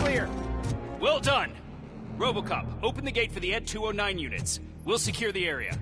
clear. Well done. Robocop, open the gate for the Ed 209 units. We'll secure the area.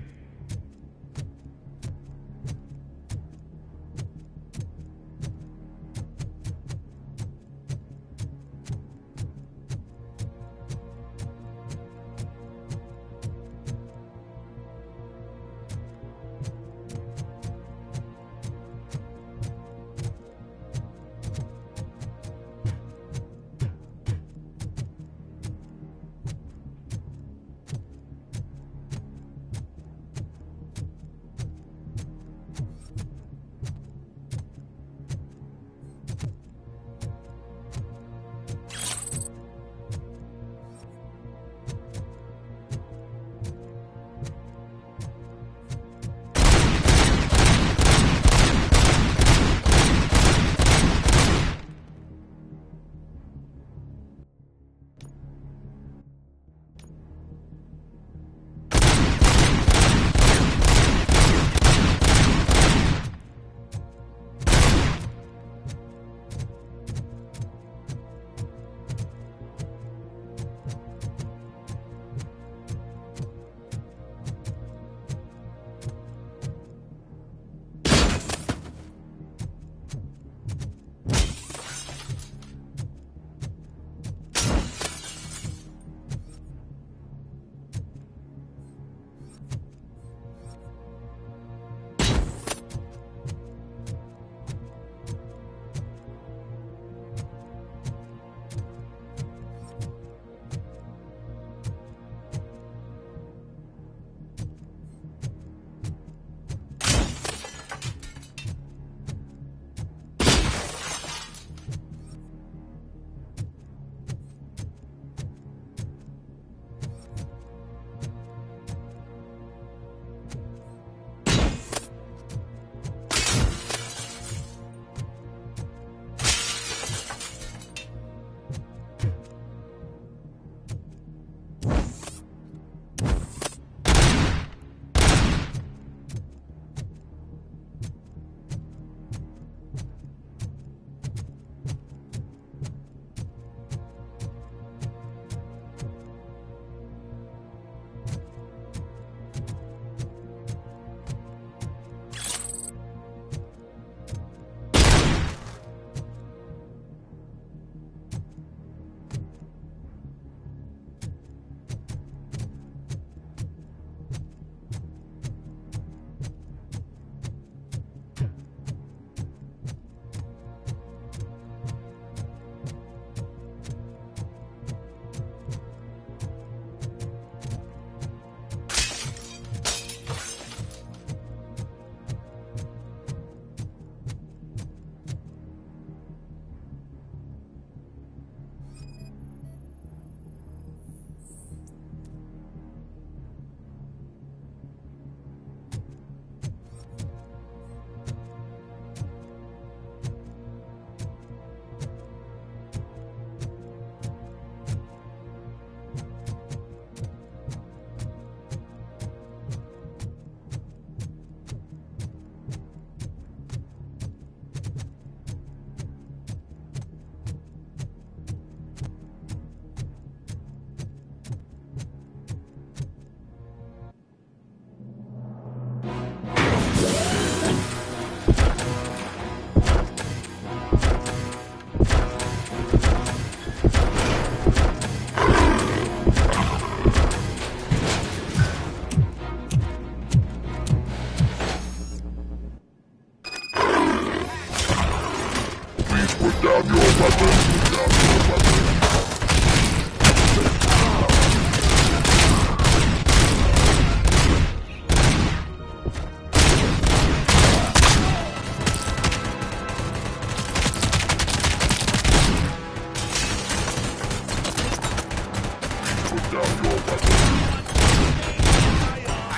I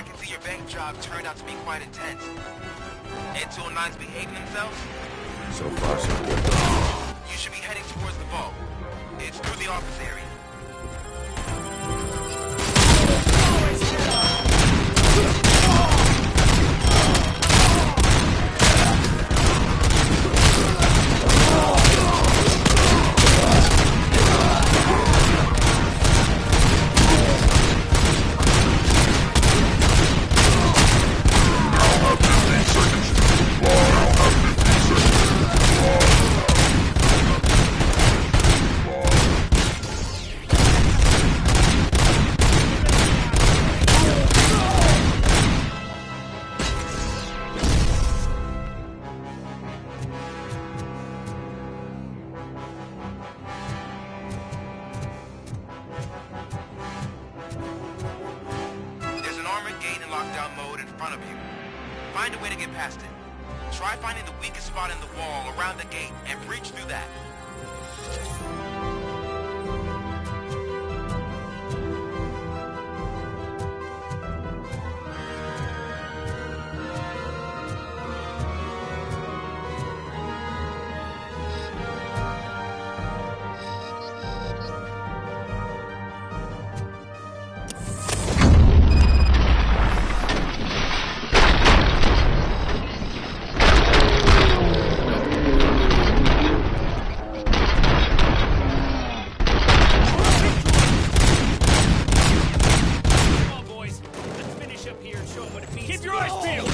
can see your bank job turned out to be quite intense. Ed 209's behaving themselves? So far, so good. You should be heading towards the vault. It's through the office area. find a way to get past it. Try finding the weakest spot in the wall around the gate and breach through that. Keep your eyes peeled!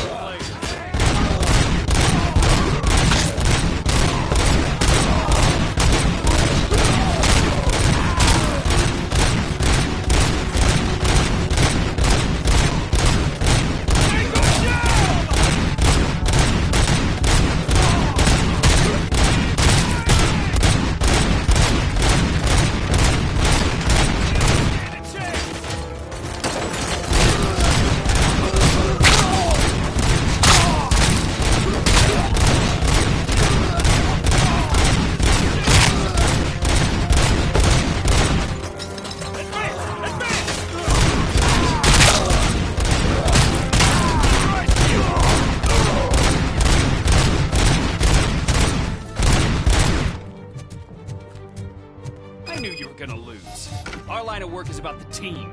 I knew you were gonna lose. Our line of work is about the team,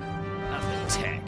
not the tech.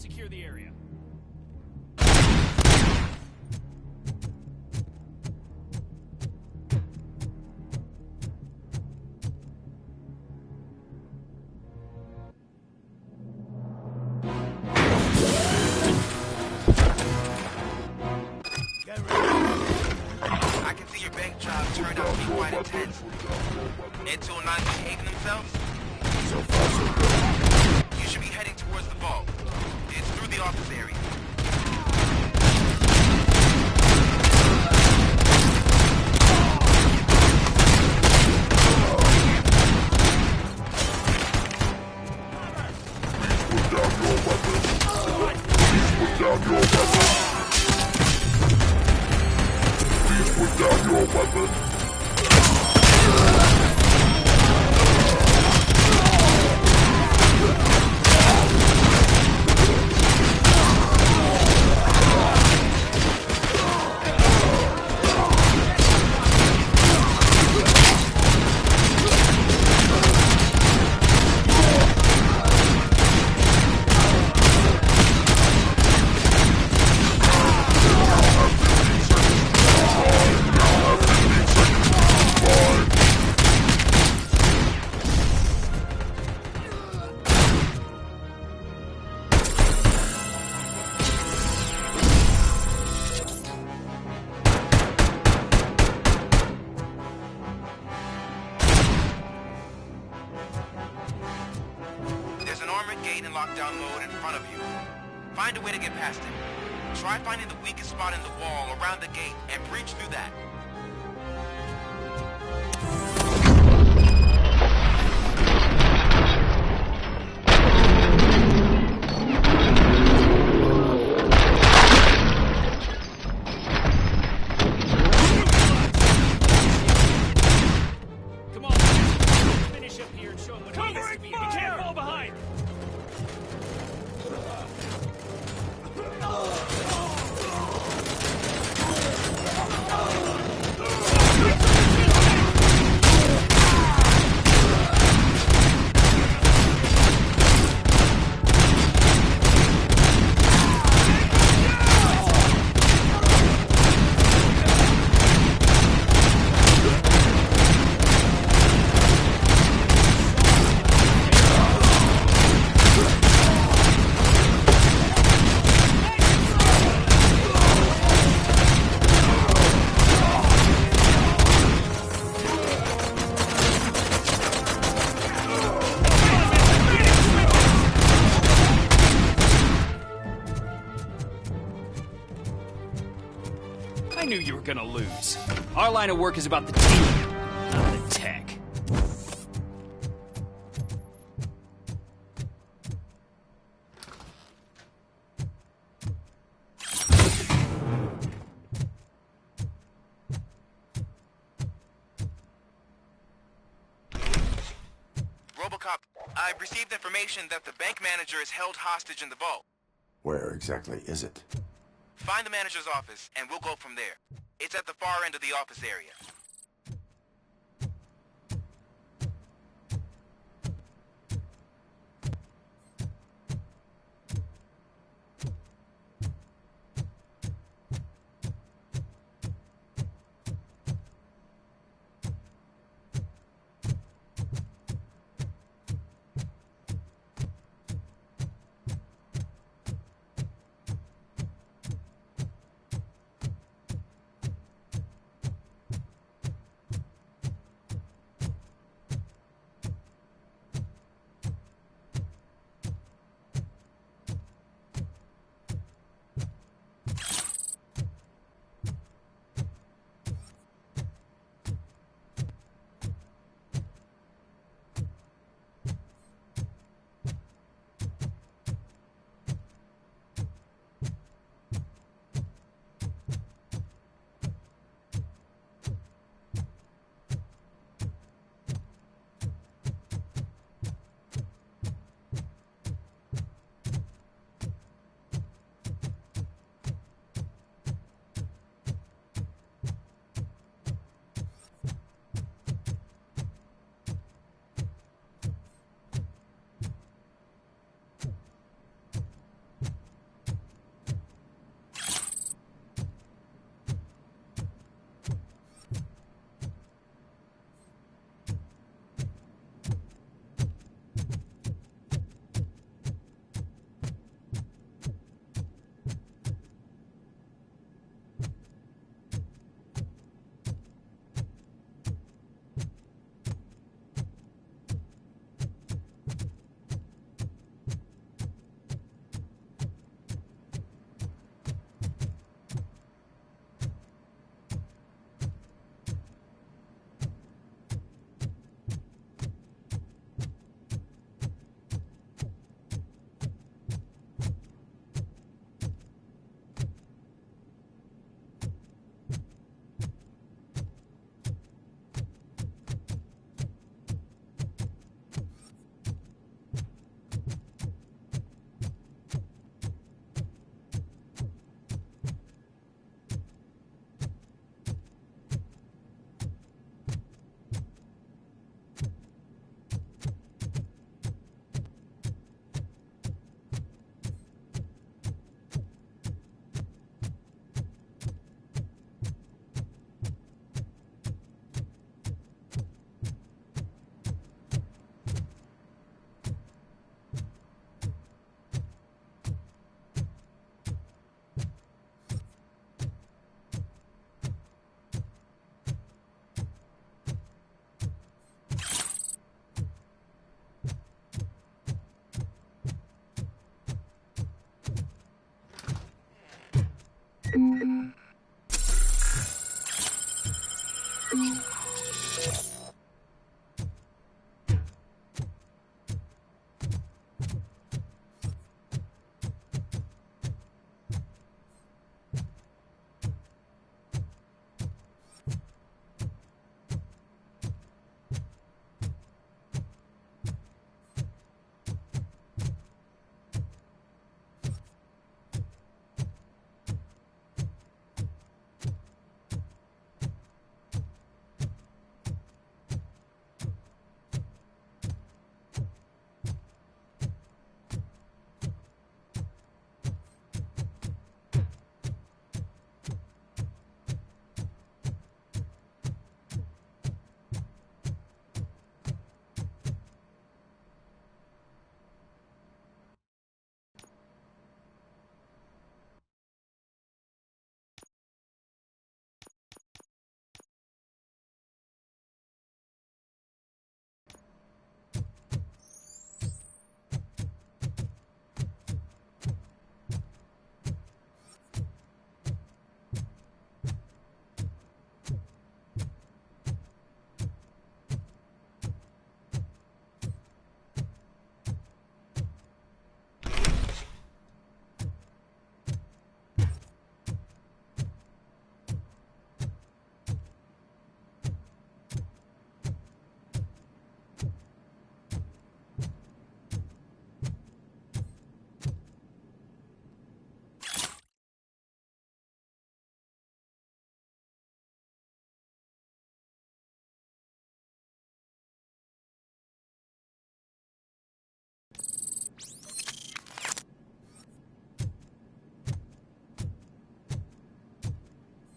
secure the area. I can see your bank job turned out to be quite intense. Ed-209's behaving themselves? So far, so good. You should be heading towards the vault. It's through the office area. Please put down your weapon. Please put down your weapon. There's an armored gate in lockdown mode in front of you. Find a way to get past it. Try finding the weakest spot in the wall around the gate and breach through that. Come on, finish up here and show him what he needs to be. We can't fall behind. I knew you were gonna lose. Our line of work is about the team, not the tech. Robocop, I've received information that the bank manager is held hostage in the vault. Where exactly is it? Find the manager's office, and we'll go from there. It's at the far end of the office area.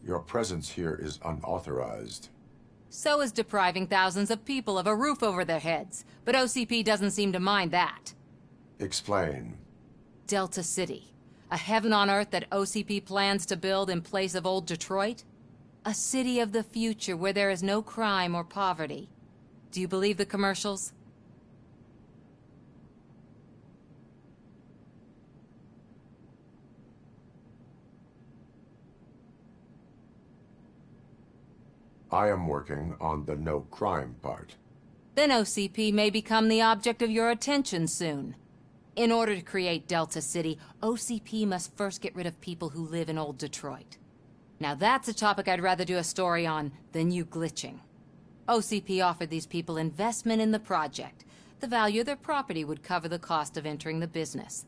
Your presence here is unauthorized. So is depriving thousands of people of a roof over their heads. But OCP doesn't seem to mind that. Explain. Delta City. A heaven on earth that OCP plans to build in place of old Detroit? A city of the future where there is no crime or poverty. Do you believe the commercials? I am working on the no crime part. Then OCP may become the object of your attention soon. In order to create Delta City, OCP must first get rid of people who live in old Detroit. Now that's a topic I'd rather do a story on than you glitching. OCP offered these people investment in the project. The value of their property would cover the cost of entering the business.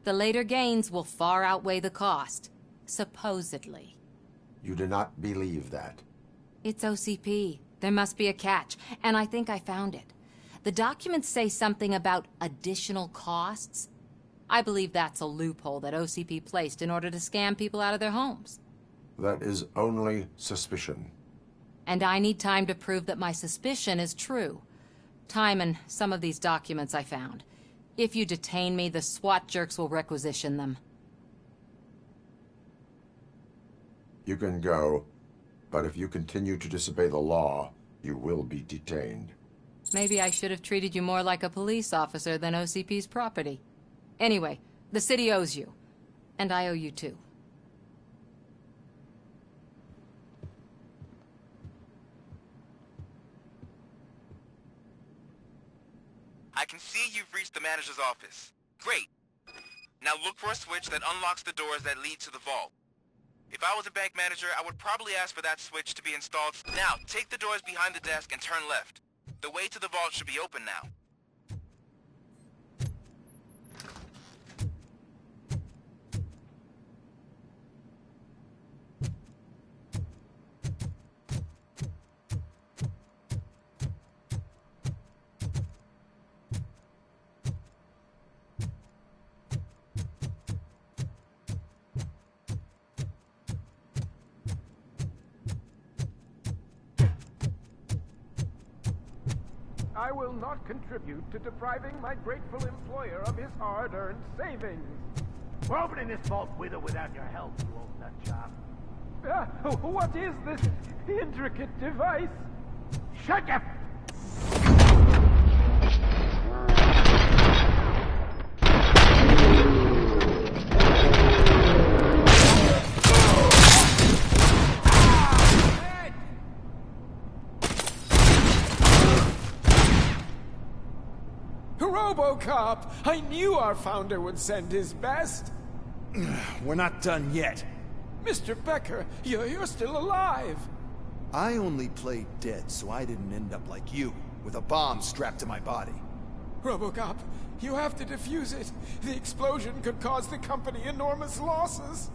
The later gains will far outweigh the cost, supposedly. You do not believe that. It's OCP. There must be a catch, and I think I found it. The documents say something about additional costs. I believe that's a loophole that OCP placed in order to scam people out of their homes. That is only suspicion. And I need time to prove that my suspicion is true. Time and some of these documents I found. If you detain me, the SWAT jerks will requisition them. You can go, but if you continue to disobey the law, you will be detained. Maybe I should have treated you more like a police officer than OCP's property. Anyway, the city owes you. And I owe you too. I can see you've reached the manager's office. Great. Now look for a switch that unlocks the doors that lead to the vault. If I was a bank manager, I would probably ask for that switch to be installed. Now, take the doors behind the desk and turn left. The way to the vault should be open now. I will not contribute to depriving my grateful employer of his hard-earned savings. We're opening this vault with or without your help, you old nutjob. What is this intricate device? Shut your... Robocop! I knew our founder would send his best. We're not done yet. Mr. Becker, you're still alive. I only played dead, so I didn't end up like you, with a bomb strapped to my body. Robocop, you have to defuse it. The explosion could cause the company enormous losses.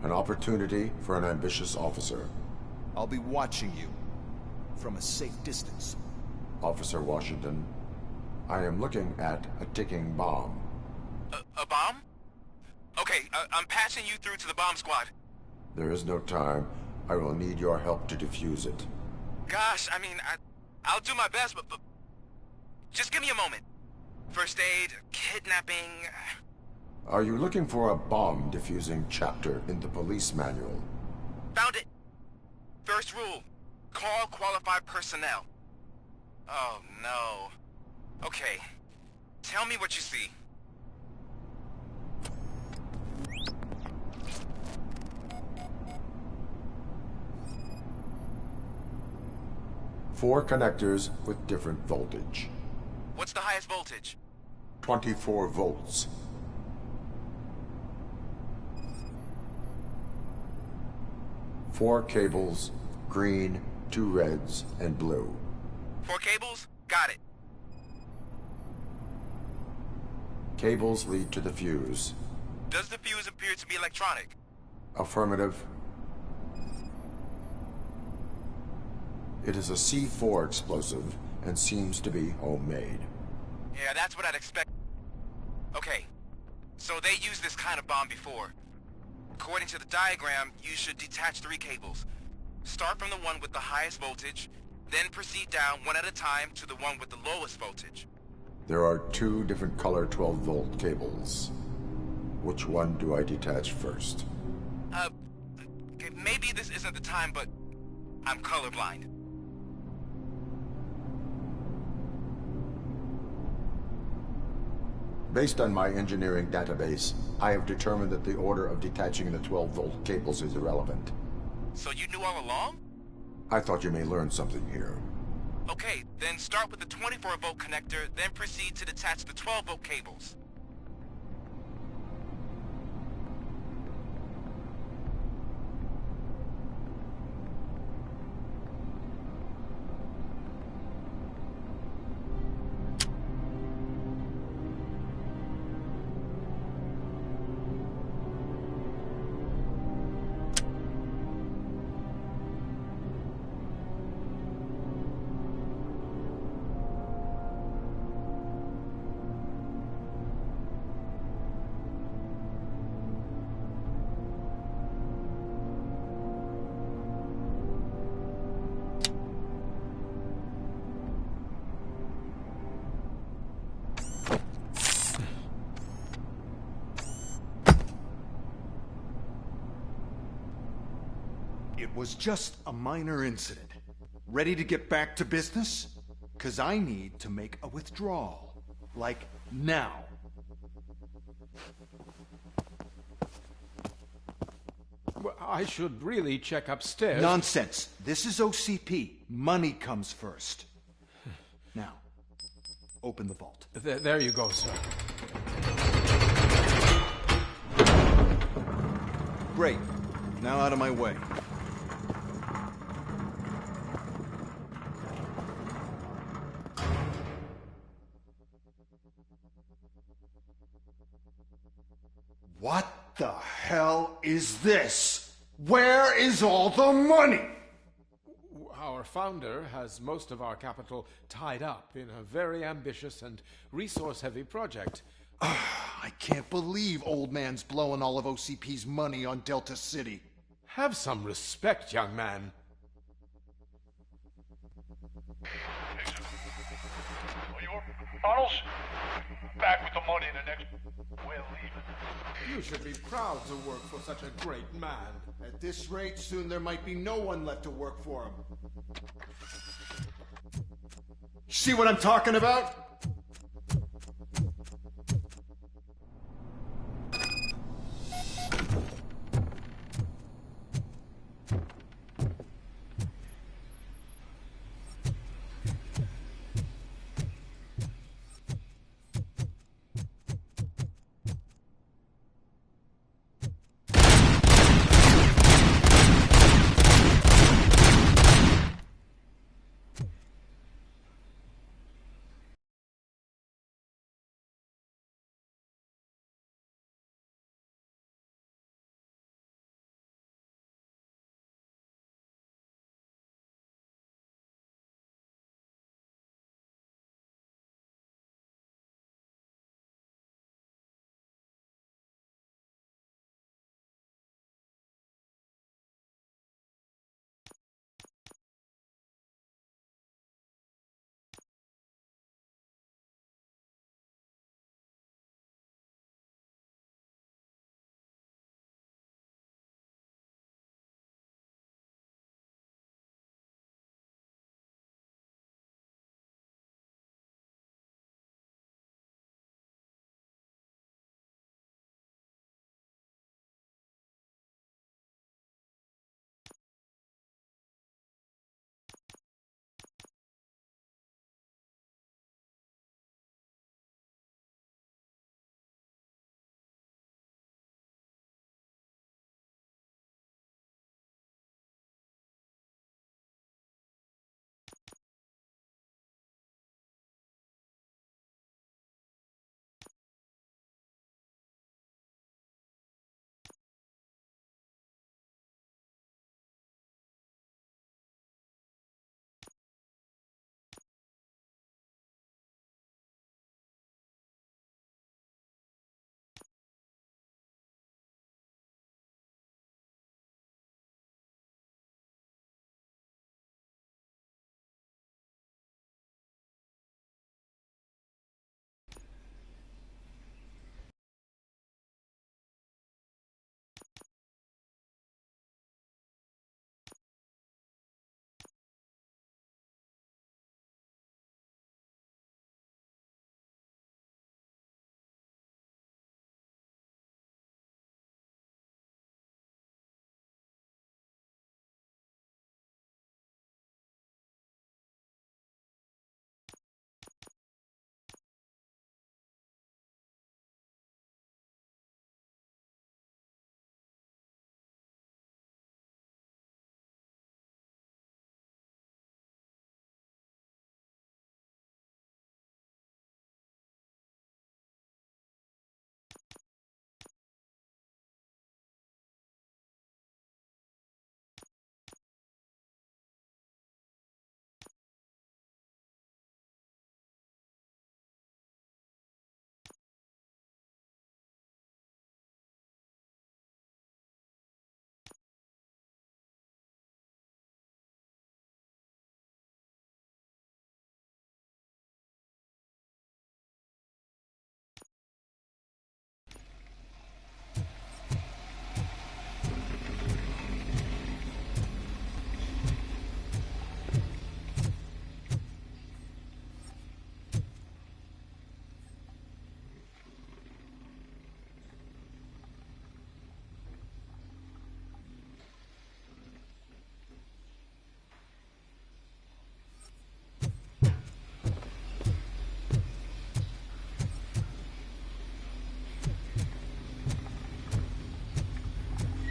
An opportunity for an ambitious officer. I'll be watching you, from a safe distance. Officer Washington, I am looking at a ticking bomb. A bomb? Okay, I'm passing you through to the bomb squad. There is no time. I will need your help to defuse it. Gosh, I mean, I'll do my best, but just give me a moment. First aid, kidnapping... Are you looking for a bomb defusing chapter in the police manual? Found it! First rule, call qualified personnel. Oh, no. Okay, tell me what you see. Four connectors with different voltage. What's the highest voltage? 24 volts. Four cables, green, 2 reds, and blue. 4 cables? Got it. Cables lead to the fuse. Does the fuse appear to be electronic? Affirmative. It is a C4 explosive and seems to be homemade. Yeah, that's what I'd expect. Okay, so they used this kind of bomb before. According to the diagram, you should detach 3 cables. Start from the one with the highest voltage, then proceed down one at a time to the one with the lowest voltage. There are 2 different color 12-volt cables. Which one do I detach first? Okay, maybe this isn't the time, but I'm colorblind. Based on my engineering database, I have determined that the order of detaching the 12-volt cables is irrelevant. So you knew all along? I thought you may learn something here. Okay, then start with the 24-volt connector, then proceed to detach the 12-volt cables. It was just a minor incident. Ready to get back to business? 'Cause I need to make a withdrawal. Like, now. Well, I should really check upstairs. Nonsense. This is OCP. Money comes first. Now, open the vault. There you go, sir. Great. Now out of my way. What the hell is this? Where is all the money? Our founder has most of our capital tied up in a very ambitious and resource-heavy project. I can't believe old man's blowing all of OCP's money on Delta City. Have some respect, young man. Arnold's back with the money in the next... We're leaving. You should be proud to work for such a great man. At this rate, soon there might be no one left to work for him. See what I'm talking about?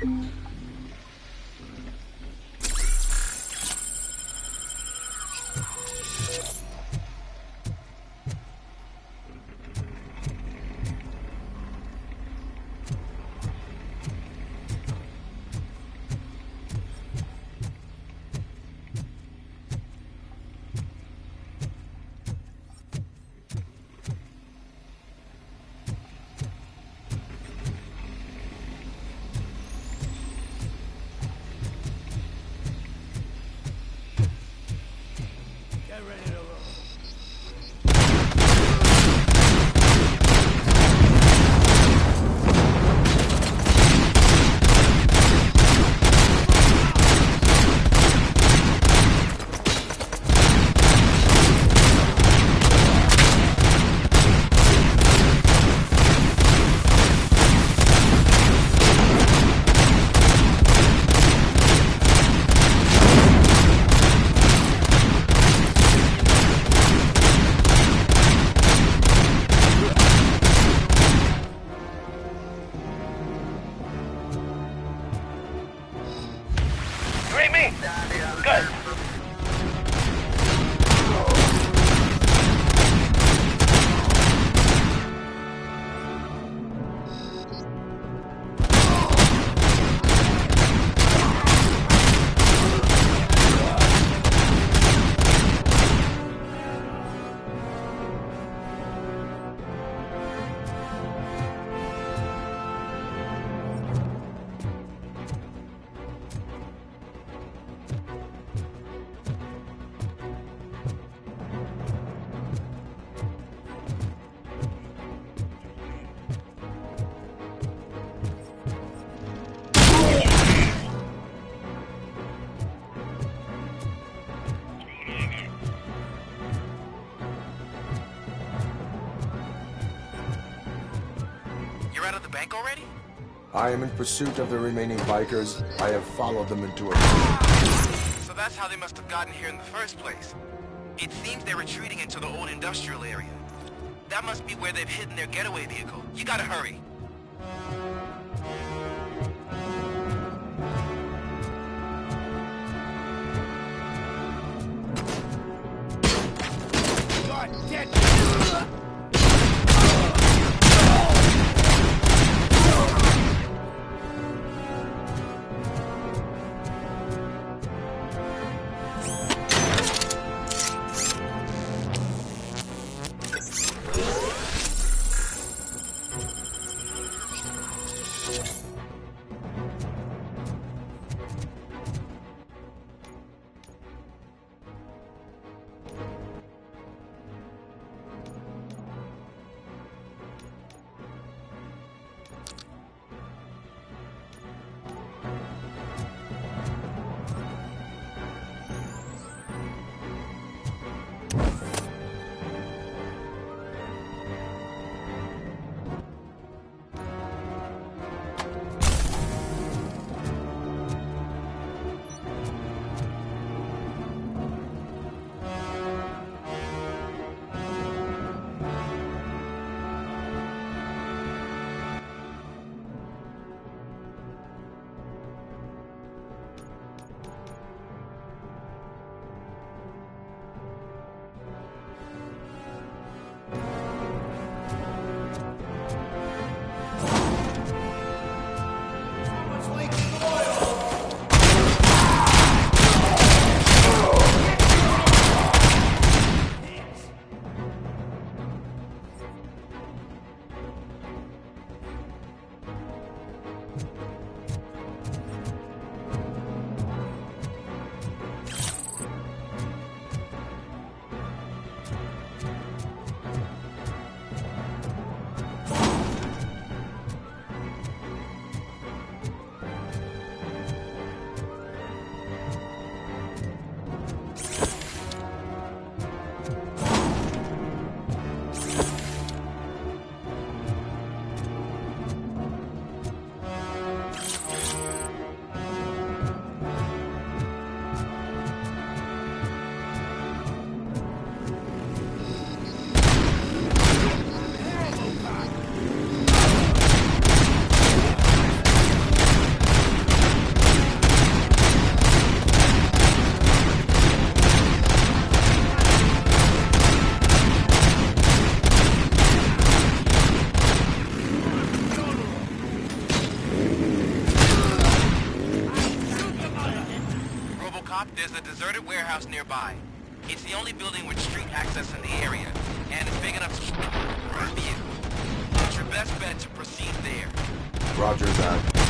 You read me? Good. You're out of the bank already? I am in pursuit of the remaining bikers. I have followed them into a... So that's how they must have gotten here in the first place. It seems they're retreating into the old industrial area. That must be where they've hidden their getaway vehicle. You gotta hurry. top, there's a deserted warehouse nearby. It's the only building with street access in the area, and it's big enough to keep a vehicle. It's your best bet to proceed there. Roger that.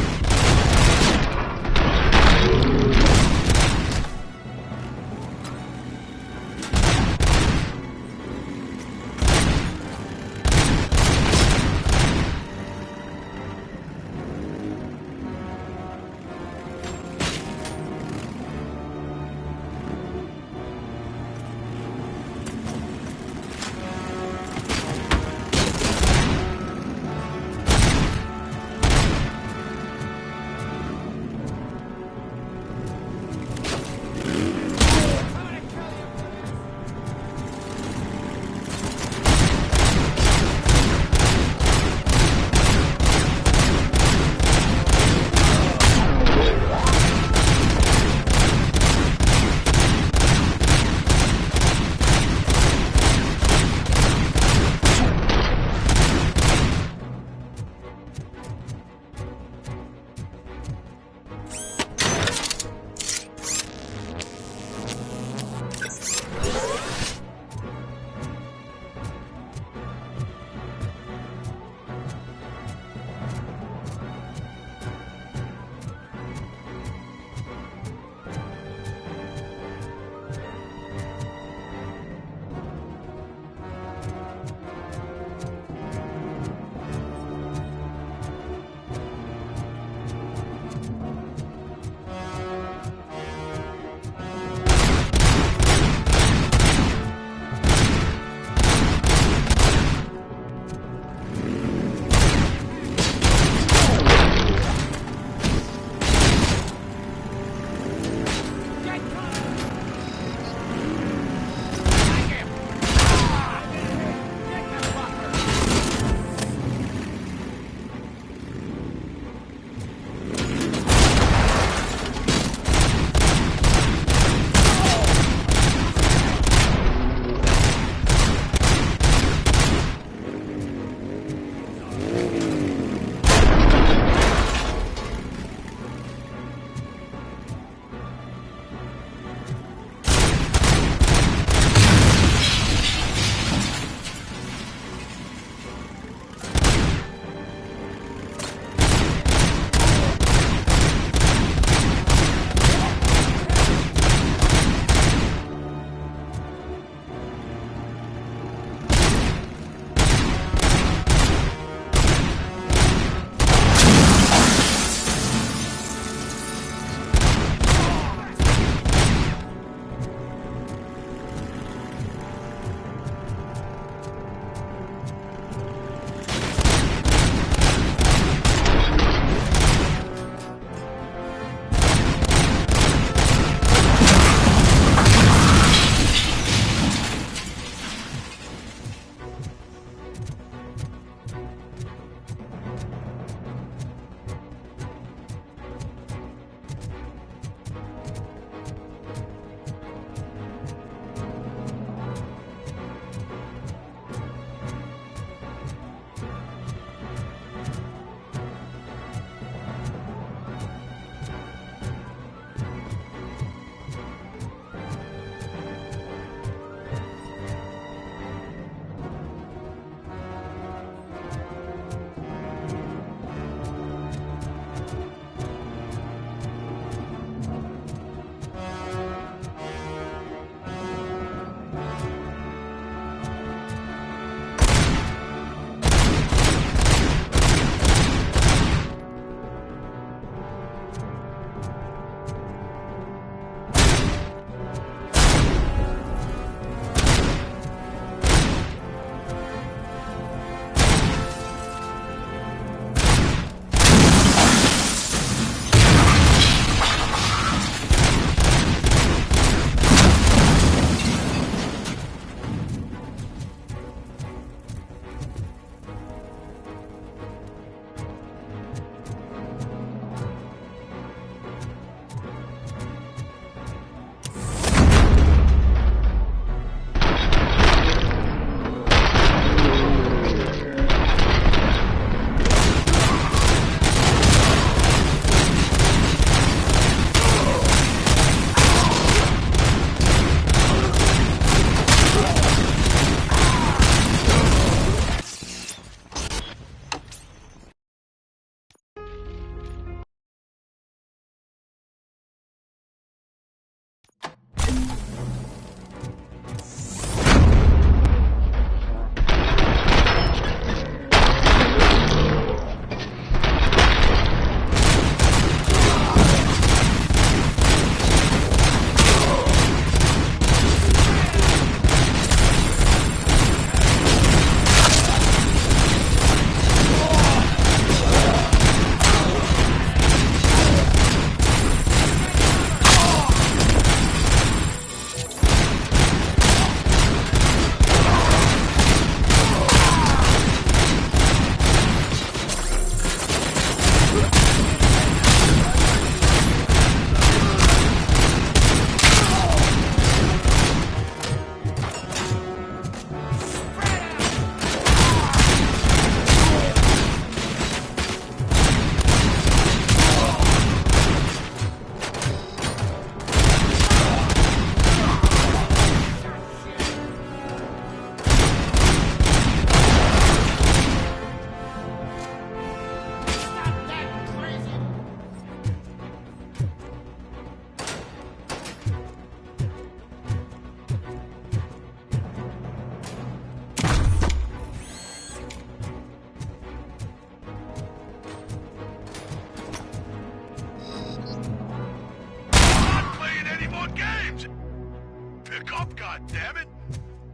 God damn it!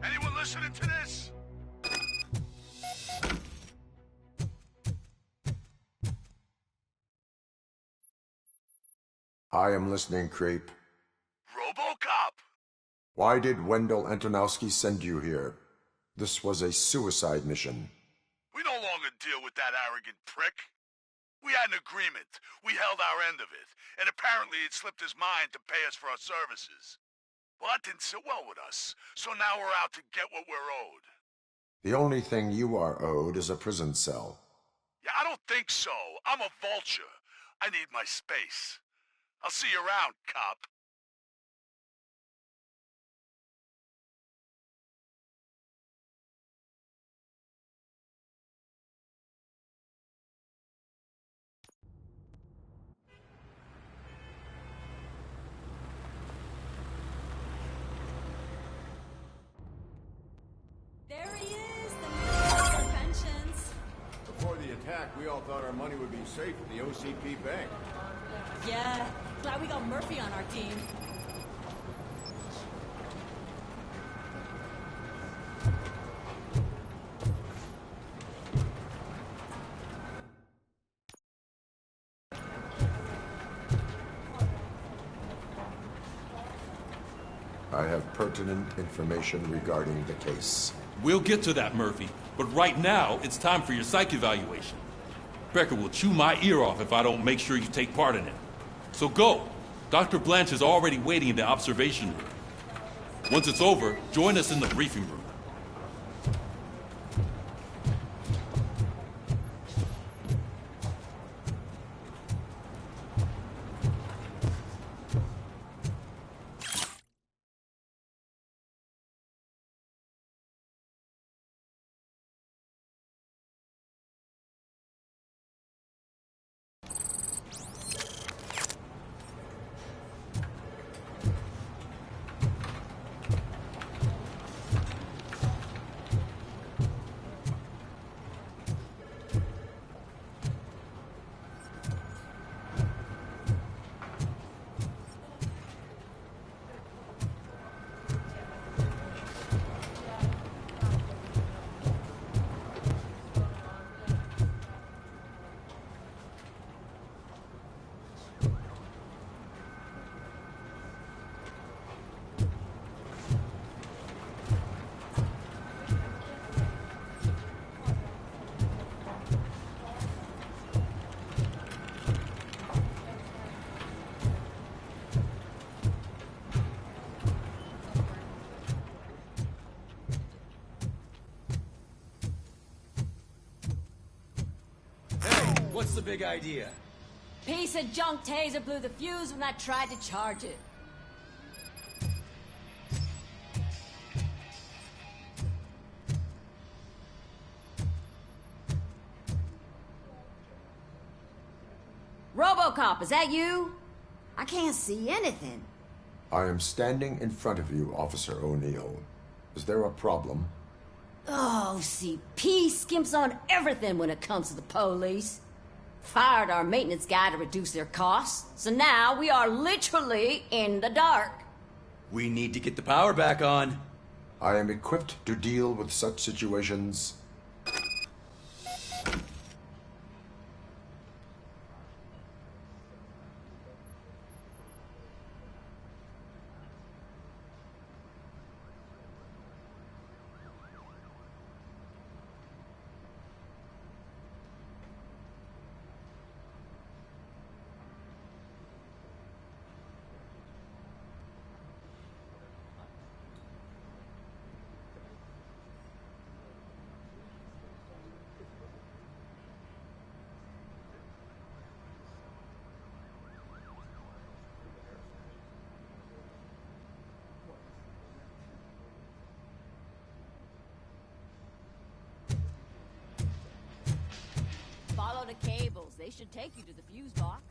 Anyone listening to this? I am listening, creep. RoboCop! Why did Wendell Antonowski send you here? This was a suicide mission. We no longer deal with that arrogant prick. We had an agreement. We held our end of it. And apparently it slipped his mind to pay us for our services. Well, that didn't sit well with us. So now we're out to get what we're owed. The only thing you are owed is a prison cell. Yeah, I don't think so. I'm a vulture. I need my space. I'll see you around, cop. There he is, the man of conventions. Before the attack, we all thought our money would be safe at the OCP bank. Yeah, glad we got Murphy on our team. I have pertinent information regarding the case. We'll get to that, Murphy. But right now, it's time for your psych evaluation. Becker will chew my ear off if I don't make sure you take part in it. So go. Dr. Blanche is already waiting in the observation room. Once it's over, join us in the briefing room. What's the big idea? Piece of junk taser blew the fuse when I tried to charge it. RoboCop, is that you? I can't see anything. I am standing in front of you, Officer O'Neill. Is there a problem? Oh, CP skimps on everything when it comes to the police. Fired our maintenance guy to reduce their costs, so now we are literally in the dark. We need to get the power back on. I am equipped to deal with such situations. Follow the cables. They should take you to the fuse box.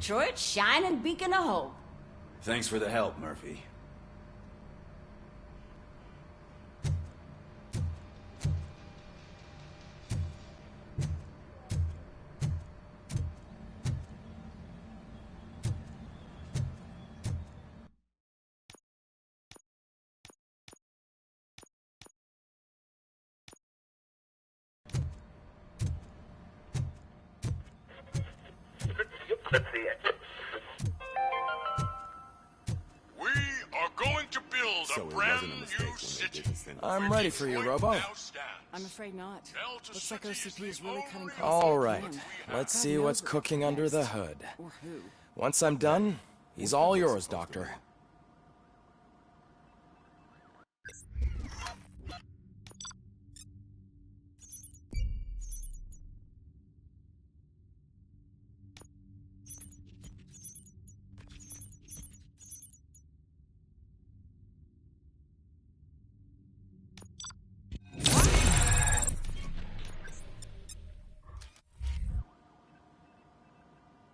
Detroit's shining beacon of hope. Thanks for the help, Murphy. We are going to build a brand new city. I'm ready for you, Robo. I'm afraid not. Looks like OCP is really cutting costs. All right, let's see what's cooking under the hood. Or who. Once I'm done, he's all yours, Doctor.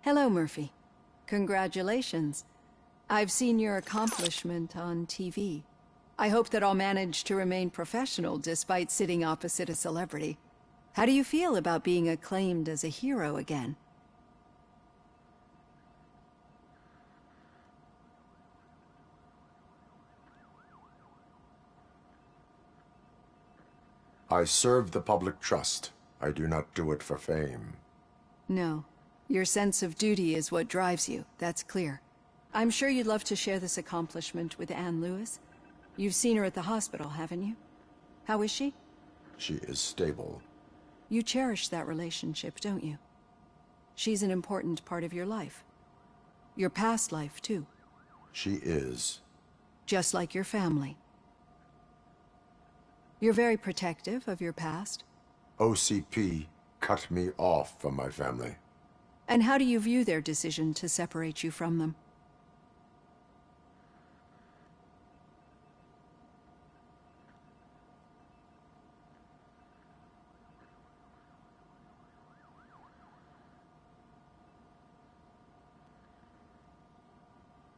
Hello, Murphy. Congratulations. I've seen your accomplishment on TV. I hope that I'll manage to remain professional despite sitting opposite a celebrity. How do you feel about being acclaimed as a hero again? I serve the public trust. I do not do it for fame. No. Your sense of duty is what drives you, that's clear. I'm sure you'd love to share this accomplishment with Anne Lewis. You've seen her at the hospital, haven't you? How is she? She is stable. You cherish that relationship, don't you? She's an important part of your life. Your past life, too. She is. Just like your family. You're very protective of your past. OCP cut me off from my family. And how do you view their decision to separate you from them?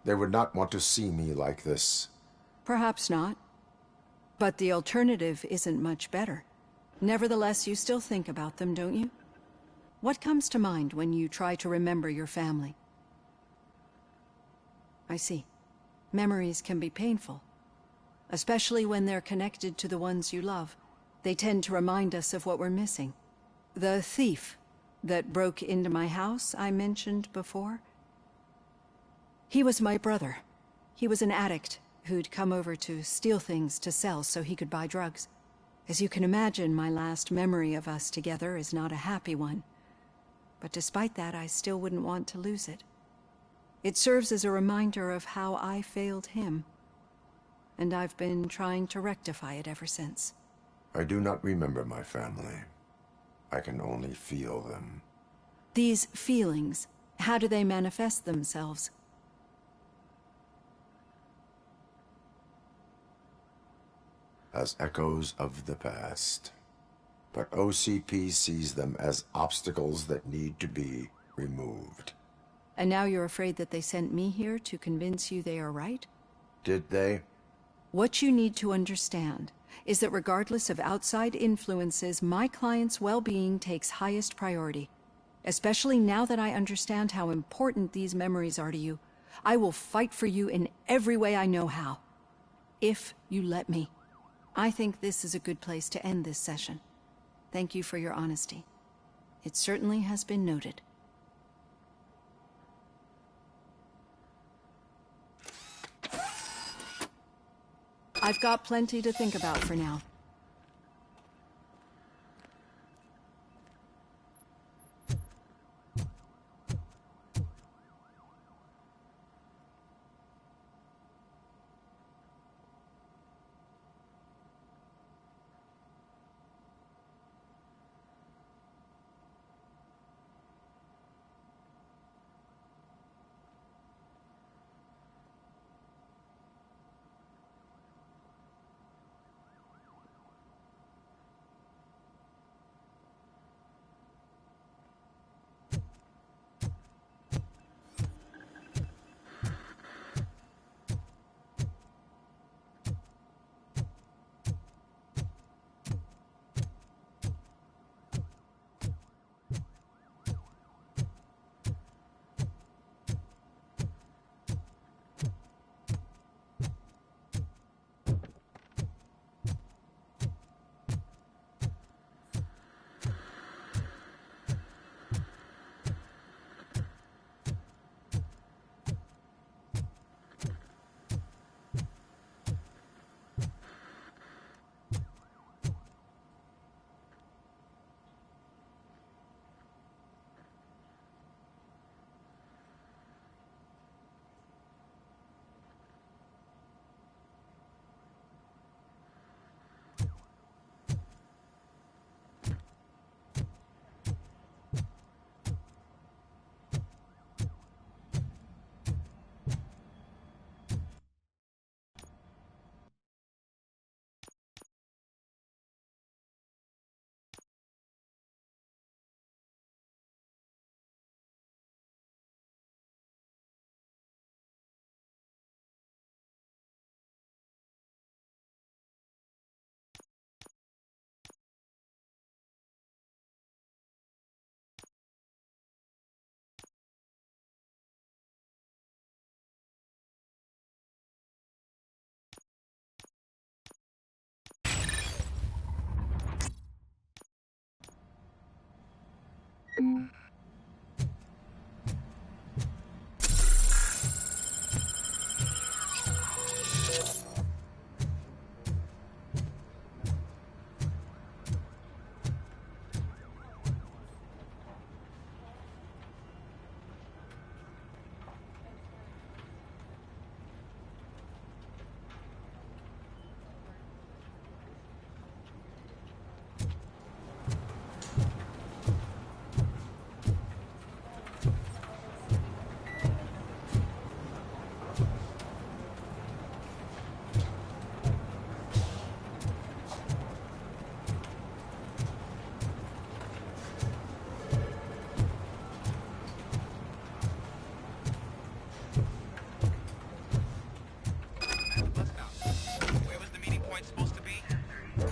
They would not want to see me like this. Perhaps not. But the alternative isn't much better. Nevertheless, you still think about them, don't you? What comes to mind when you try to remember your family? I see. Memories can be painful. Especially when they're connected to the ones you love. They tend to remind us of what we're missing. The thief that broke into my house I mentioned before? He was my brother. He was an addict who'd come over to steal things to sell so he could buy drugs. As you can imagine, my last memory of us together is not a happy one. But despite that, I still wouldn't want to lose it. It serves as a reminder of how I failed him. And I've been trying to rectify it ever since. I do not remember my family. I can only feel them. These feelings, how do they manifest themselves? As echoes of the past. But OCP sees them as obstacles that need to be removed. And now you're afraid that they sent me here to convince you they are right? Did they? What you need to understand is that regardless of outside influences, my client's well-being takes highest priority. Especially now that I understand how important these memories are to you, I will fight for you in every way I know how. If you let me. I think this is a good place to end this session. Thank you for your honesty. It certainly has been noted. I've got plenty to think about for now.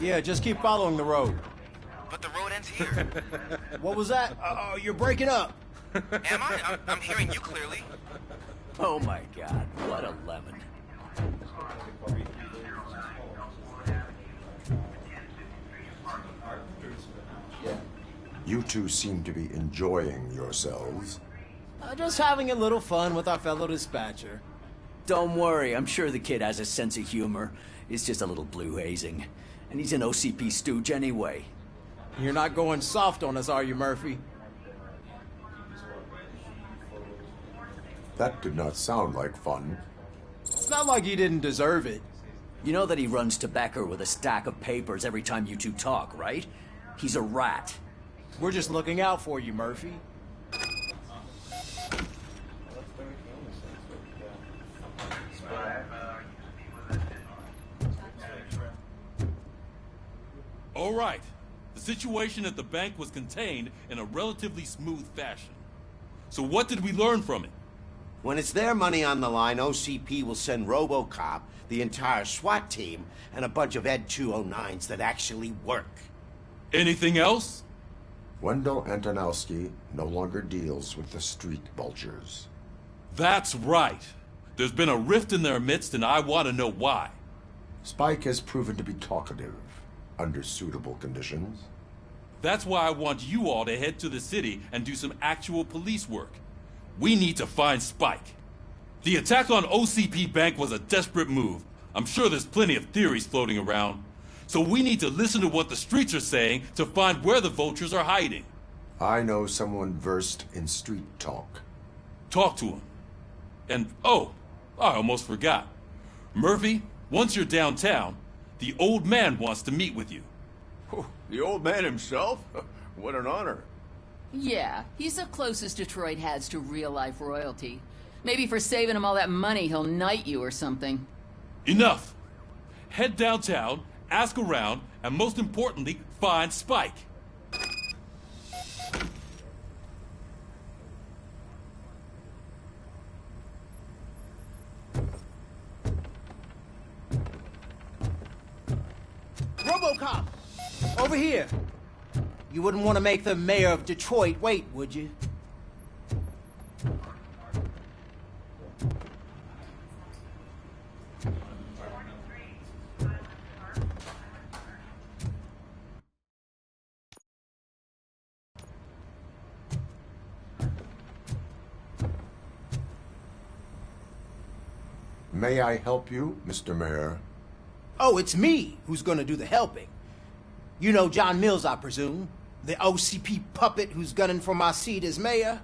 Yeah, just keep following the road. But the road ends here. What was that? You're breaking up. Am I? I'm hearing you clearly. Oh my god, what a lemon. You two seem to be enjoying yourselves. Just having a little fun with our fellow dispatcher. Don't worry, I'm sure the kid has a sense of humor. It's just a little blue hazing. And he's an OCP stooge anyway. You're not going soft on us, are you, Murphy? That did not sound like fun. It's not like he didn't deserve it. You know that he runs to Becker with a stack of papers every time you two talk, right? He's a rat. We're just looking out for you, Murphy. All right. The situation at the bank was contained in a relatively smooth fashion. So what did we learn from it? When it's their money on the line, OCP will send RoboCop, the entire SWAT team, and a bunch of Ed 209s that actually work. Anything else? Wendell Antonowski no longer deals with the street vultures. That's right. There's been a rift in their midst, and I want to know why. Spike has proven to be talkative under suitable conditions. That's why I want you all to head to the city and do some actual police work. We need to find Spike. The attack on OCP Bank was a desperate move. I'm sure there's plenty of theories floating around. So we need to listen to what the streets are saying to find where the vultures are hiding. I know someone versed in street talk. Talk to him. And, oh, I almost forgot. Murphy, once you're downtown, the old man wants to meet with you. The old man himself? What an honor. Yeah, he's the closest Detroit has to real-life royalty. Maybe for saving him all that money, he'll knight you or something. Enough! Head downtown, ask around, and most importantly, find Spike. RoboCop! Over here! You wouldn't want to make the mayor of Detroit wait, would you? May I help you, Mr. Mayor? Oh, it's me who's gonna do the helping. You know John Mills, I presume? The OCP puppet who's gunning for my seat as mayor?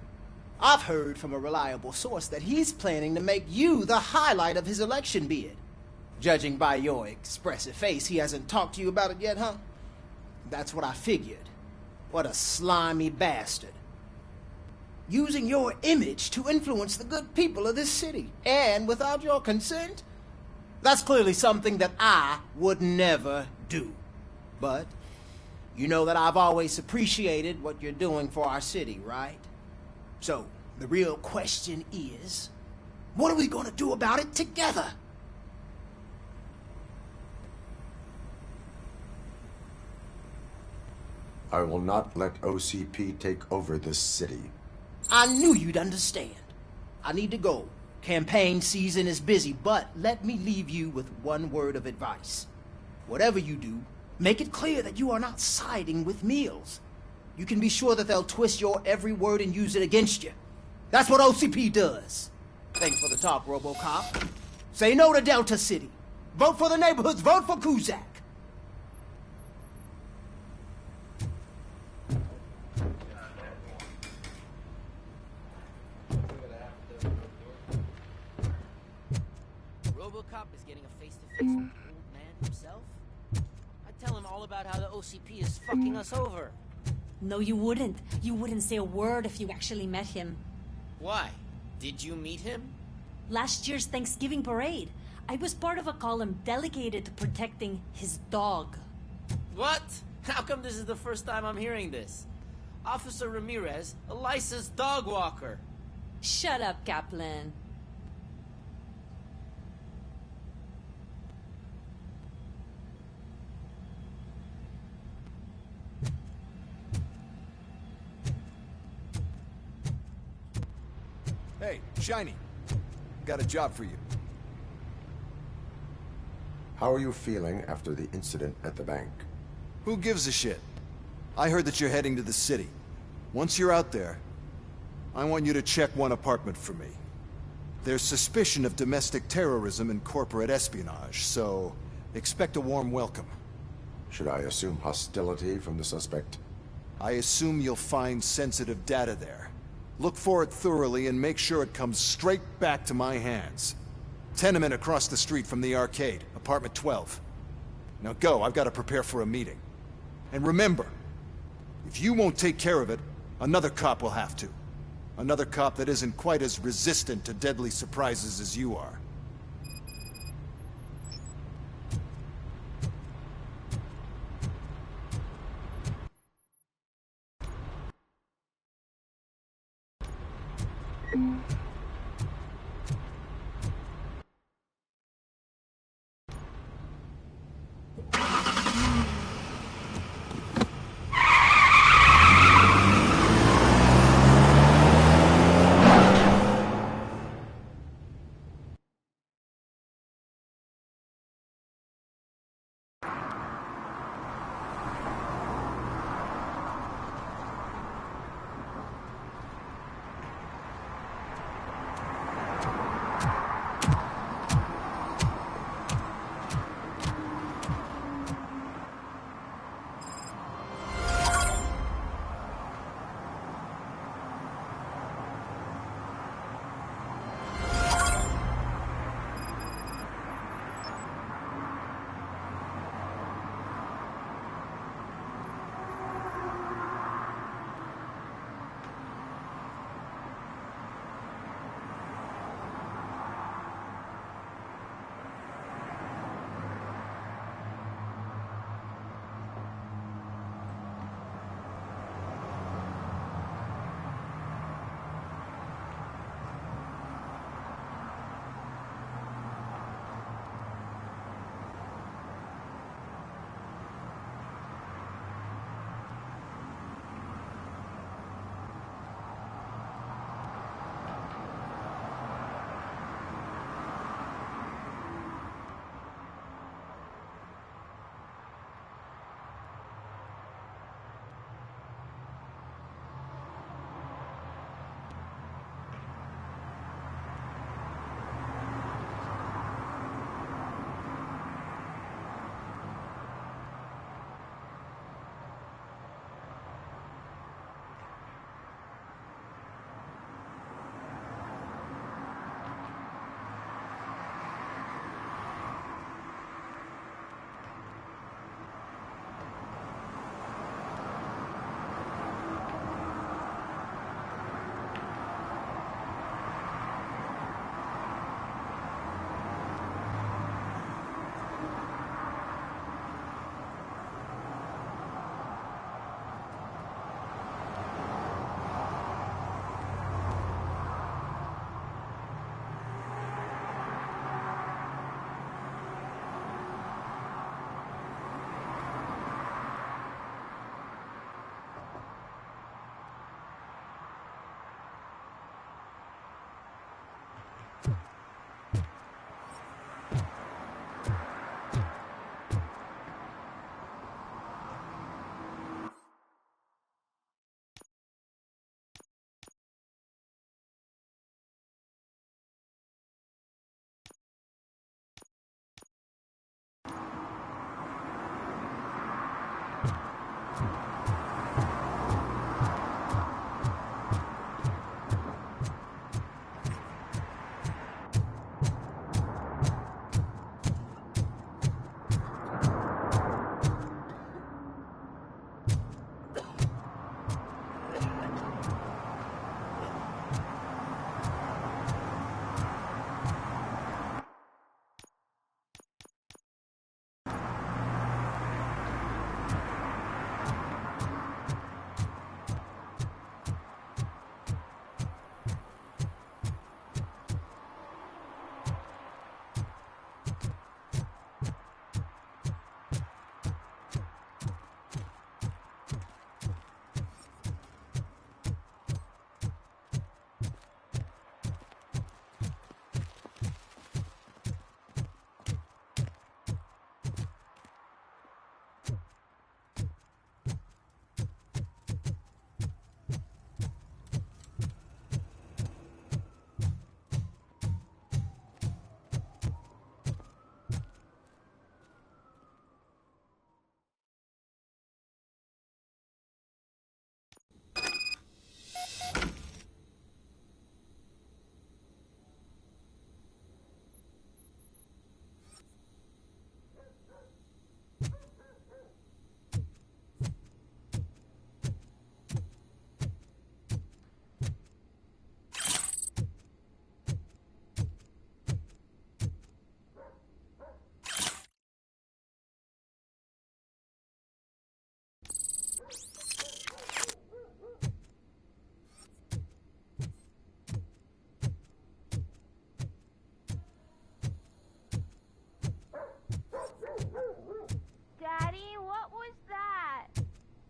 I've heard from a reliable source that he's planning to make you the highlight of his election bid. Judging by your expressive face, he hasn't talked to you about it yet, huh? That's what I figured. What a slimy bastard. Using your image to influence the good people of this city, and without your consent? That's clearly something that I would never do. But you know that I've always appreciated what you're doing for our city, right? So, the real question is, what are we going to do about it together? I will not let OCP take over this city. I knew you'd understand. I need to go. Campaign season is busy, but let me leave you with one word of advice. Whatever you do, make it clear that you are not siding with Mills. you can be sure that they'll twist your every word and use it against you. That's what OCP does. Thanks for the talk, RoboCop. Say no to Delta City. Vote for the neighborhoods. Vote for Kuzak. RoboCop is getting a face-to-face with the old man himself? I'd tell him all about how the OCP is fucking us over. No, you wouldn't. You wouldn't say a word if you actually met him. Why? Did you meet him? Last year's Thanksgiving parade, I was part of a column delegated to protecting his dog. What? How come this is the first time I'm hearing this? Officer Ramirez, a licensed dog walker. Shut up, Kaplan. Hey, Shiny. Got a job for you. How are you feeling after the incident at the bank? Who gives a shit? I heard that you're heading to the city. Once you're out there, I want you to check one apartment for me. There's suspicion of domestic terrorism and corporate espionage, so expect a warm welcome. Should I assume hostility from the suspect? I assume you'll find sensitive data there. Look for it thoroughly and make sure it comes straight back to my hands. Tenement across the street from the arcade, apartment 12. Now go, I've got to prepare for a meeting. And remember, if you won't take care of it, another cop will have to. Another cop that isn't quite as resistant to deadly surprises as you are.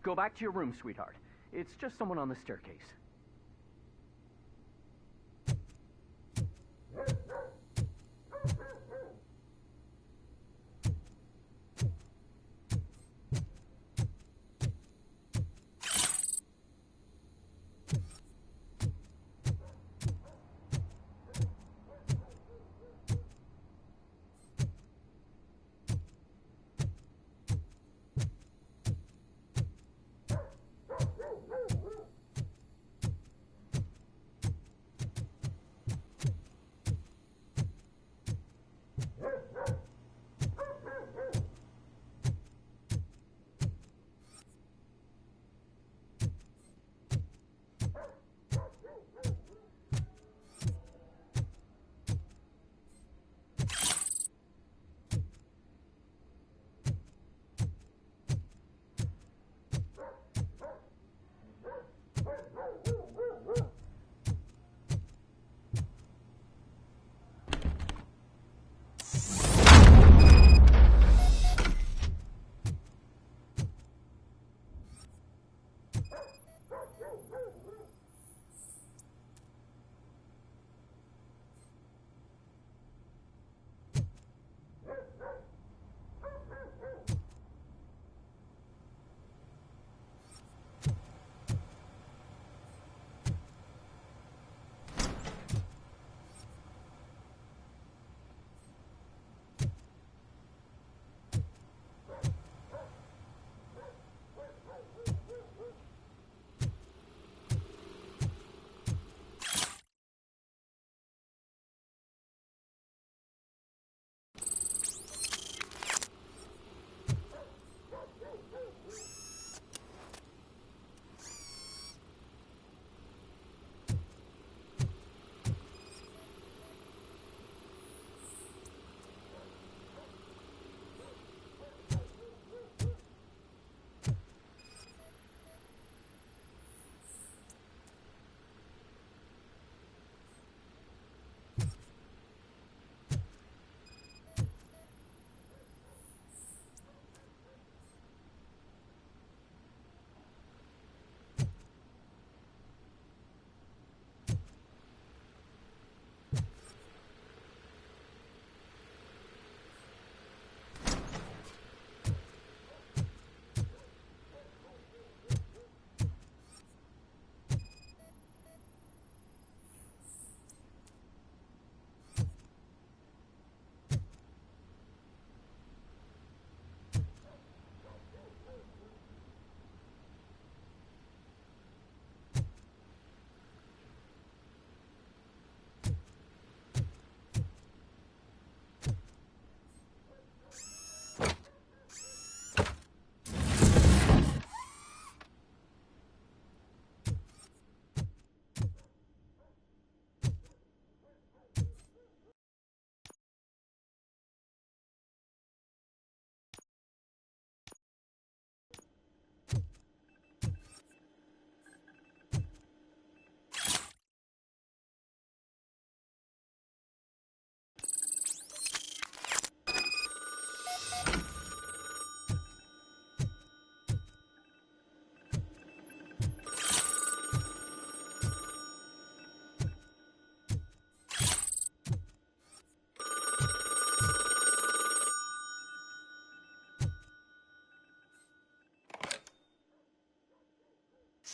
Go back to your room, sweetheart. It's just someone on the staircase.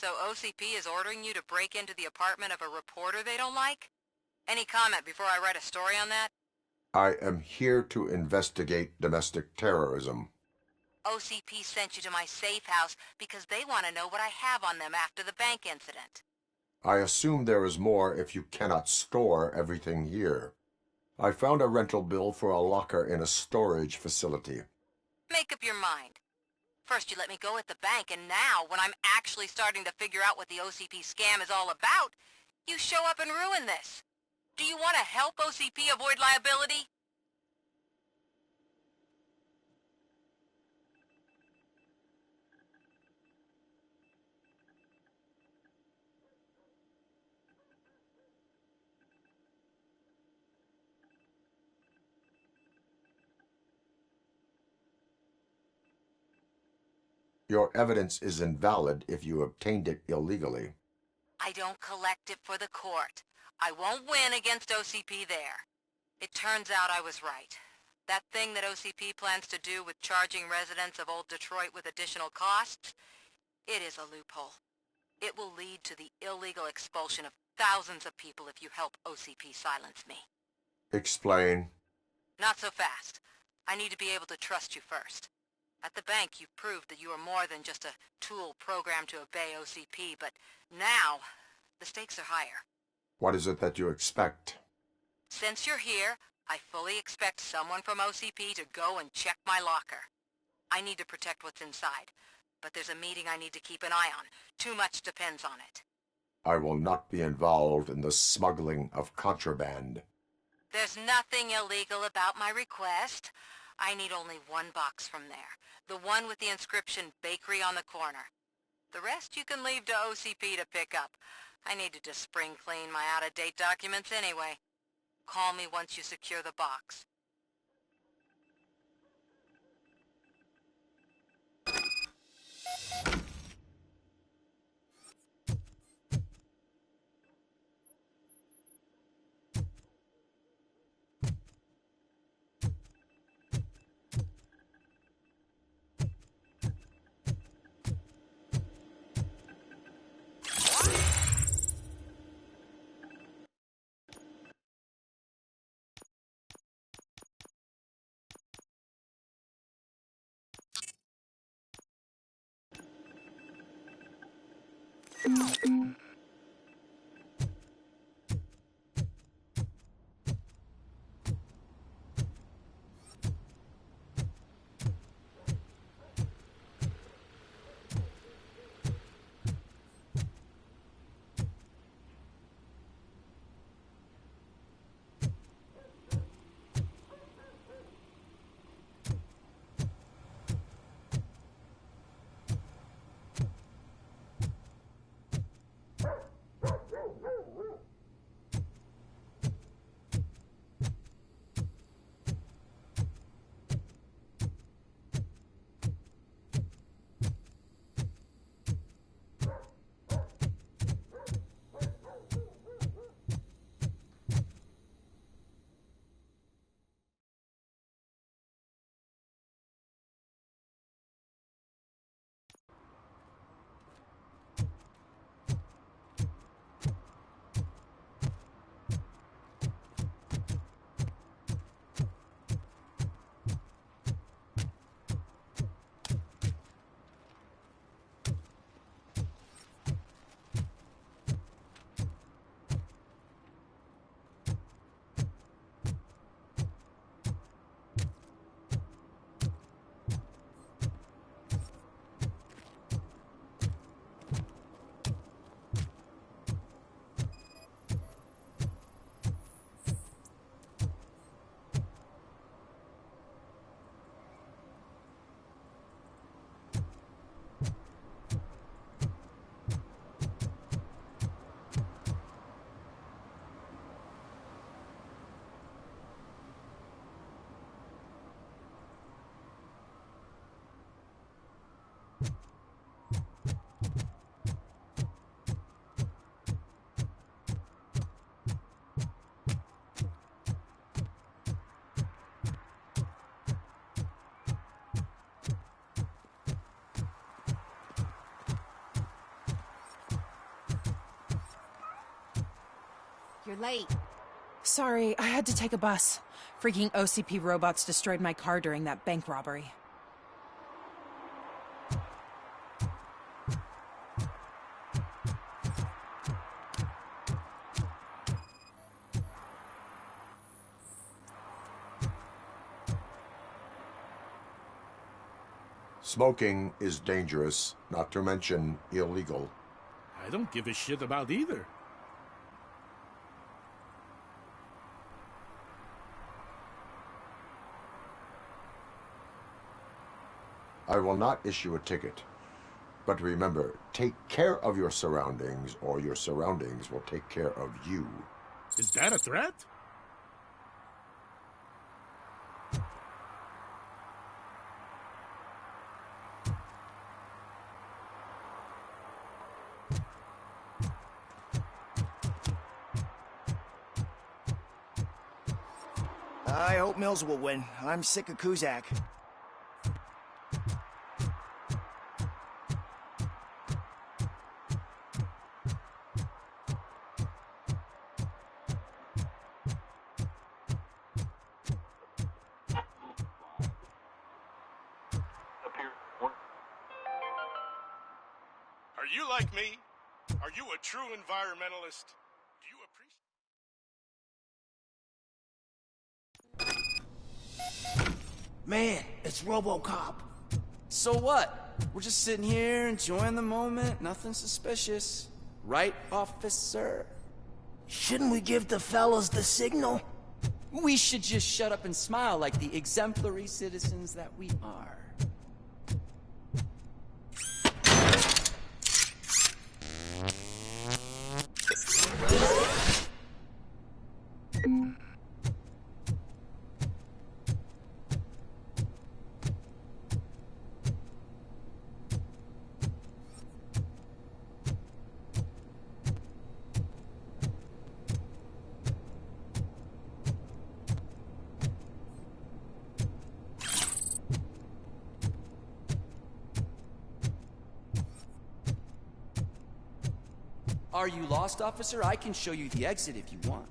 So OCP is ordering you to break into the apartment of a reporter they don't like? Any comment before I write a story on that? I am here to investigate domestic terrorism. OCP sent you to my safe house because they want to know what I have on them after the bank incident. I assume there is more if you cannot store everything here. I found a rental bill for a locker in a storage facility. Make up your mind. First you let me go at the bank, and now, when I'm actually starting to figure out what the OCP scam is all about, you show up and ruin this. Do you want to help OCP avoid liability? Your evidence is invalid if you obtained it illegally. I don't collect it for the court. I won't win against OCP there. It turns out I was right. That thing that OCP plans to do with charging residents of Old Detroit with additional costs, it is a loophole. It will lead to the illegal expulsion of thousands of people if you help OCP silence me. Explain. Not so fast. I need to be able to trust you first. At the bank, you've proved that you are more than just a tool programmed to obey OCP, but now, the stakes are higher. What is it that you expect? Since you're here, I fully expect someone from OCP to go and check my locker. I need to protect what's inside, but there's a meeting I need to keep an eye on. Too much depends on it. I will not be involved in the smuggling of contraband. There's nothing illegal about my request. I need only one box from there. The one with the inscription Bakery on the corner. The rest you can leave to OCP to pick up. I need to just spring clean my out-of-date documents anyway. Call me once you secure the box. You're late. Sorry, I had to take a bus. Freaking OCP robots destroyed my car during that bank robbery. Smoking is dangerous, not to mention illegal. I don't give a shit about either. I will not issue a ticket. But remember, take care of your surroundings, or your surroundings will take care of you. Is that a threat? I hope Mills will win. I'm sick of Kuzak. Are you like me? Are you a true environmentalist? Do you appreciate... Man, it's RoboCop. So what? We're just sitting here enjoying the moment. Nothing suspicious. Right, officer? Shouldn't we give the fellas the signal? We should just shut up and smile like the exemplary citizens that we are. Are you lost, officer? I can show you the exit if you want.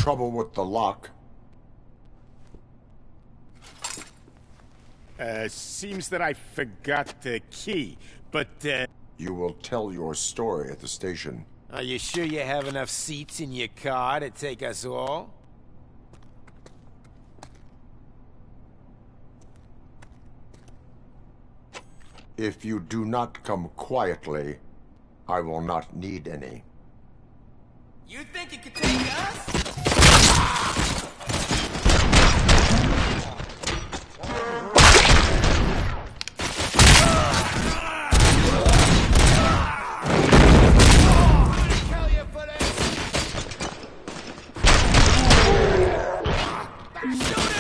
Trouble with the lock. Seems that I forgot the key, but, You will tell your story at the station. Are you sure you have enough seats in your car to take us all? If you do not come quietly, I will not need any. You think you could take us? Go!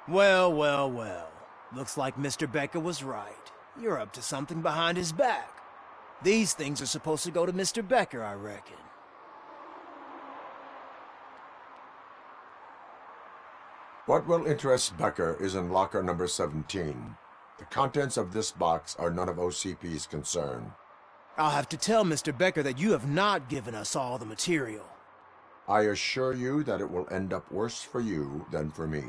Well, well, well. Looks like Mr. Becker was right. You're up to something behind his back. These things are supposed to go to Mr. Becker, I reckon. What will interest Becker is in locker number 17. The contents of this box are none of OCP's concern. I'll have to tell Mr. Becker that you have not given us all the material. I assure you that it will end up worse for you than for me.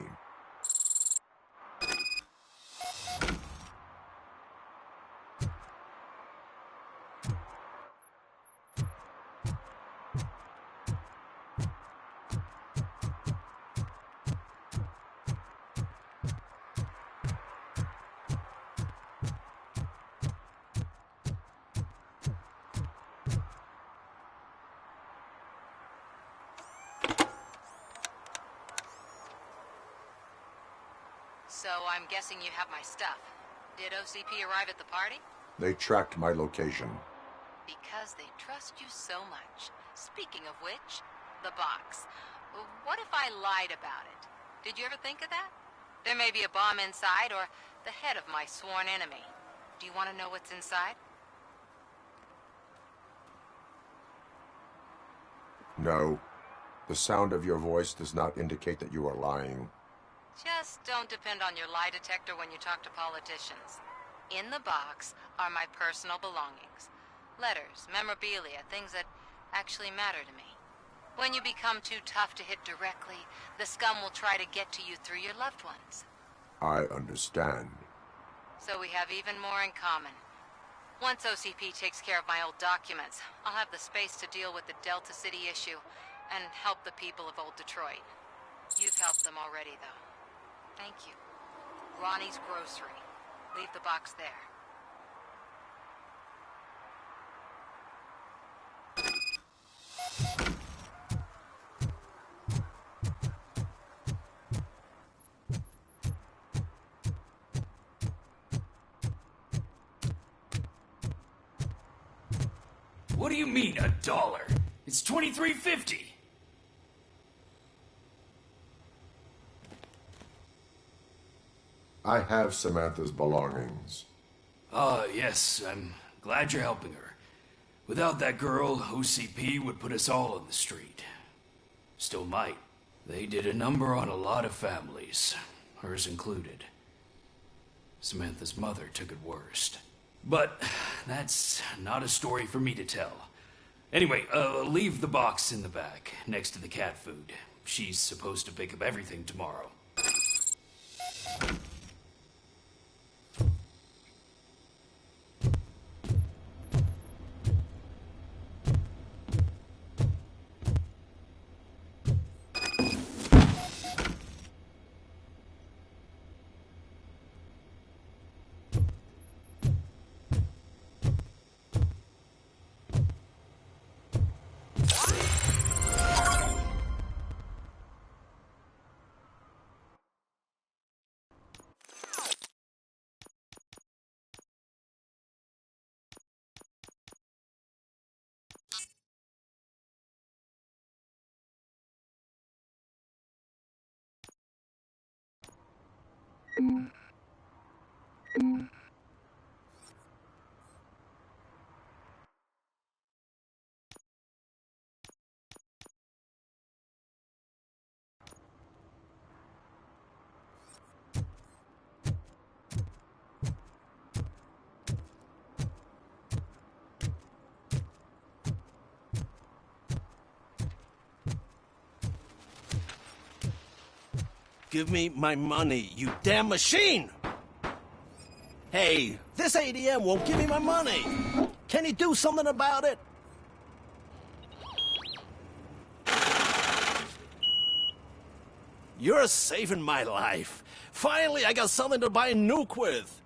So I'm guessing you have my stuff. Did OCP arrive at the party? They tracked my location. Because they trust you so much. Speaking of which, the box. What if I lied about it? Did you ever think of that? There may be a bomb inside, or the head of my sworn enemy. Do you want to know what's inside? No. The sound of your voice does not indicate that you are lying. Just don't depend on your lie detector when you talk to politicians. In the box are my personal belongings. Letters, memorabilia, things that actually matter to me. When you become too tough to hit directly, the scum will try to get to you through your loved ones. I understand. So we have even more in common. Once OCP takes care of my old documents, I'll have the space to deal with the Delta City issue and help the people of Old Detroit. You've helped them already, though. Thank you. Ronnie's Grocery. Leave the box there. What do you mean, $1? It's $23.50. I have Samantha's belongings. Yes, I'm glad you're helping her. Without that girl, OCP would put us all on the street. Still might. They did a number on a lot of families, hers included. Samantha's mother took it worst. But that's not a story for me to tell. Anyway, leave the box in the back, next to the cat food. She's supposed to pick up everything tomorrow. Give me my money, you damn machine! Hey, this ATM won't give me my money! Can you do something about it? You're saving my life. Finally, I got something to buy a nuke with.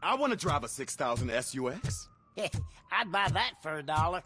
I want to drive a 6000 SUX. I'd buy that for $1.